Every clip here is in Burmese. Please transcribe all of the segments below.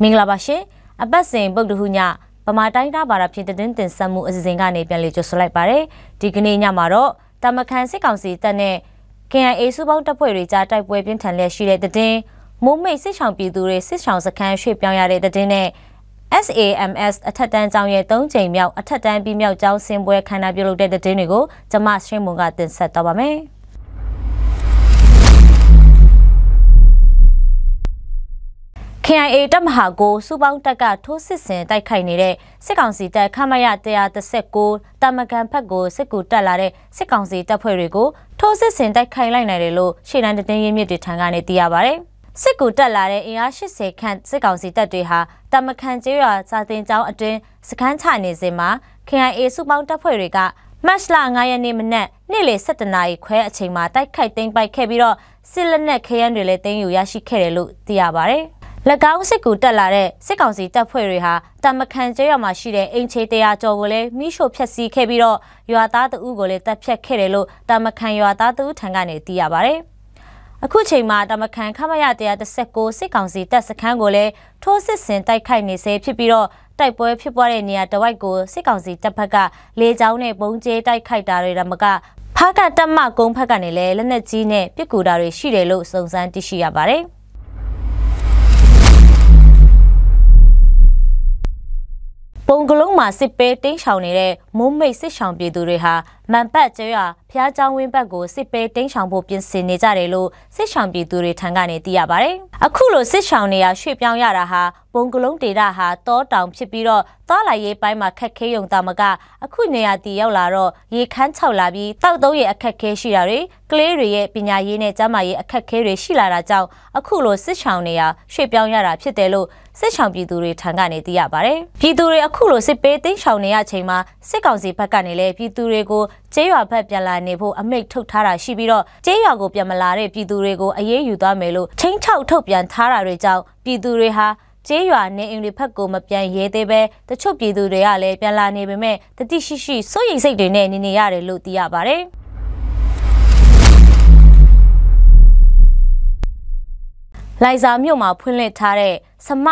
မင်္ဂလာပါရှင်အပတ်စဉ်ပုတ်တဟုညပမာတိုင်းသားဘာသာဖြင့်တင်တင်ဆက်မှုအစီအစဉ်ကနေပြန်လည်ကြိုဆိုလိုက်ပါတယ်ဒီကနေ့ညမှာတော့တာမခန်စစ်ကောင်စီတပ်နဲ့ KIA စုပေါင်းတပ်ဖွဲ့တွေကြားတိုက်ပွဲပြင်းထန်လျက်ရှိတဲ့တဲ့မိုးမိတ်စစ်ဆောင်ပြည်သူတွေစစ်ဆောင်စခန်းရွှေ့ပြောင်းရတဲ့တဲ့နဲ့ SAMS အထက်တန်းကျောင်းရဲ့3ချိန်မြောက်အထက်တန်းပြီးမြောက်ကျောင်းဆင်းပွဲခမ်းနားပြုလုပ်တဲ့တဲ့တွေကိုကျွန်မရှင်းမွန်ကတင်ဆက်တော့ပါမယ်KIA တပ်မဟာကိုစုပေါင်းတပ်ကထိုးစစ်ဆင်တိုက်ခိုက်နေတဲ့စစ်ကောင်စီတပ်ခမရ139တာမကန်ဖက်ကိုစစ်ကူတက်လာတဲ့စစ်ကောင်စီတပ်ဖွဲ့တွေကိုထိုးစစ်ဆင်တိုက်ခိုက်လိုက်နိုင်တယ်လို့ရှေ့တန်းတင်းရင်းမြစ်တွေထံကနေသိရပါတယ်။စစ်ကူတက်လာတဲ့အင်အား80ခန့်စစ်ကောင်စီတပ်တွေဟာတာမကန်ကျေးရွာစာတင်ကျောင်းအတွင်းစခန်းချနေစဉ်မှာ KIA စုပေါင်းတပ်ဖွဲ့တွေကမတ်လ9ရက်နေ့မနက်နေ့လယ်17နာရီခွဲအချိန်မှာတိုက်ခိုက်သိမ်းပိုက်ခဲ့ပြီးတော့စစ်လက်နက်ခဲယမ်းတွေလည်းသိမ်းယူရရှိခဲ့တယ်လို့သိရပါတယ်။၎င်းစစ်ကူတက်လာတဲ့စစ်ကောင်စီတပ်ဖွဲ့တွေဟာတာမခန်ကျေးရွာမှာရှိတဲ့အင်ချေ100ကျော်ကိုလည်းမိရှို့ဖျက်ဆီးခဲ့ပြီးတော့ရွာသားတအုပ်ကိုလည်းတပ်ဖြတ်ခဲ့တယ်လို့တာမခန်ရွာသားတအုပ်ထံကနေသိရပါတယ်။အခုချိန်မှာတာမခန်ခမရ139စစ်ကောင်စီတပ်စခန်းကိုလည်းထိုးစစ်ဆင်တိုက်ခိုက်နေဆဲဖြစ်ပြီးတော့တိုက်ပွဲဖြစ်ပွားတဲ့နေရာတဝိုက်ကိုစစ်ကောင်စီတပ်ဖက်ကလေကြောင်းနဲ့ပုံကျဲတိုက်ခိုက်တာတွေမကဖားကတပ်မကုန်းဖက်ကနေလည်းလက်နက်ကြီးနဲ့ပစ်ကူတာတွေရှိတယ်လို့စုံစမ်းသိရှိရပါတယ်။ပုံကလုံးမှာစစ်ပေးတင်းရှောင်နေတဲ့မိုးမိတ်စစ်ဆောင်ပြည်သူတွေဟာမန်ပတ်ကျေးရွာဖျားချောင်းဝင်းဘက်ကိုစစ်ပေးတင်းရှောင်ဖို့ပြင်ဆင်နေကြတယ်လို့စစ်ဆောင်ပြည်သူတွေထံကနေသိရပါတယ်။အခုလိုစစ်ဆောင်နေရရွှေ့ပြောင်းရတာဟာပုံကလုံးဒေတာဟာတောတောင်ဖြစ်ပြီးတော့သွားလာရေးပိုင်းမှာခက်ခဲရုံတာမကအခုနေရာတီရောက်လာတော့ရေခမ်းခြောက်လာပြီးတောက်သုံးရဲ့အခက်ခဲရှိတာတွေကလေးတွေရဲ့ပညာရေးနဲ့ကျန်းမာရေးအခက်ခဲတွေရှိလာတာကြောင့်အခုလိုစစ်ဆောင်နေရရွှေ့ပြောင်းရတာဖြစ်တယ်လို့စစ်ဆောင်ပြည်သူတွေထံကနေသိရပါတယ်။ပြည်သူတွေအခုလိုစစ်ပေးတင်းရှောင်နေရချိန်မှာစစ်ကောင်စီဘက်ကနေလည်းပြည်သူတွေကိုကျေးရွာဘက်ပြန်လာနေဖို့အမိန့်ထုတ်ထားတာရှိပြီးတော့ကျေးရွာကိုပြန်မလာတဲ့ပြည်သူတွေကိုအရေးယူသွားမယ်လို့ချင်းချောက်ထုတ်ပြန်ထားတာတွေကြောင့်ပြည်သူတွေဟာကျေးရွာနေအိမ်တွေဖက်ကိုမပြန်ရဲသေးပဲတချို့ပြည်သူတွေကလည်းပြန်လာနေပေမဲ့တတိရှိရှိစိုးရိမ်စိတ်တွေနဲ့နေရတယ်လို့သိရပါတယ်။လိုင်ဇာမြို့မှာဖွင့်လှစ်ထားတဲ့စမ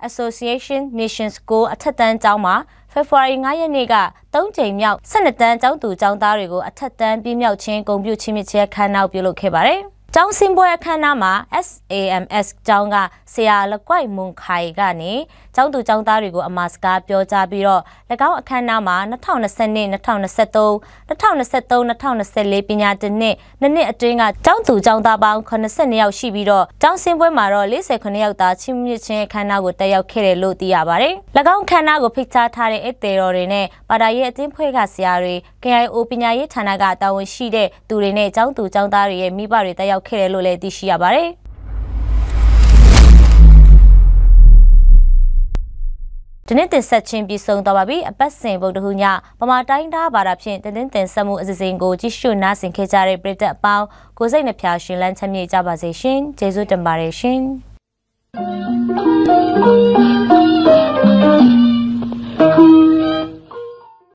Association Mission School အထက်တန်းကျောင်းမှာဖေဖော်ဝါရီ9ရက်နေ့က3ကြိမ်မြောက်12တန်းကျောင်းသူကျောင်းသားတွေကိုအထက်တန်းပြီးမြောက်ချင်းဂုဏ်ပြုချီးမြှင့်ခြင်းအခမ်းအနားပြုလုပ်ခဲ့ပါတယ်။ကျောင်းစင်ပွဲအခမ်းအနားမှာ SAMS ကျောင်းကဆရာလကွိုက်မွန်ခိုင်ကနေကျောင်းသူကျောင်းသားတွေကိုအမှာစကားပြောကြားပြီးတော့၎င်းအခမ်းအနားမှာ2022-2023-2024ပညာသင်နှစ်အတွင်းကကျောင်းသူကျောင်းသားပေါင်း82ယောက်ရှိပြီးတော့ကျောင်းစင်ပွဲမှာတော့48ယောက်သားချီးမြှင့်ခြင်းအခမ်းအနားကိုတက်ရောက်ခဲ့တယ်လို့သိရပါတယ်။၎င်းအခမ်းအနားကိုဖိတ်ကြားထားတဲ့ဧည့်သည်တော်တွေနဲ့ဘာသာရေးအသင်းဖွဲ့ကဆရာတွေ KIO ပညာရေးဌာနကတာဝန်ရှိတဲ့သူတွေနဲ့ကျောင်းသူကျောင်းသားတွေရဲ့မိဘတွေတက်ရောက်ခဲ့တယ်လို့လည်းသိရှိရပါတယ်။ဒီနေ့တင်ဆက်ခြင်းပြီးဆုံးတော့ပါပြီအပတ်စဉ်ဗုဒ္ဓဟူးညပမာတိုင်းသားဘာသာဖြင့်တင်ဆက်မှုအစီအစဉ်ကိုကြည့်ရှုနားဆင်ခဲ့ကြတဲ့ပရိသတ်အပေါင်းကိုစိတ်နှဖျားရှင်လန်းချမ်းမြေ့ကြပါစေရှင်ကျေးဇူးတင်ပါတယ်ရှင်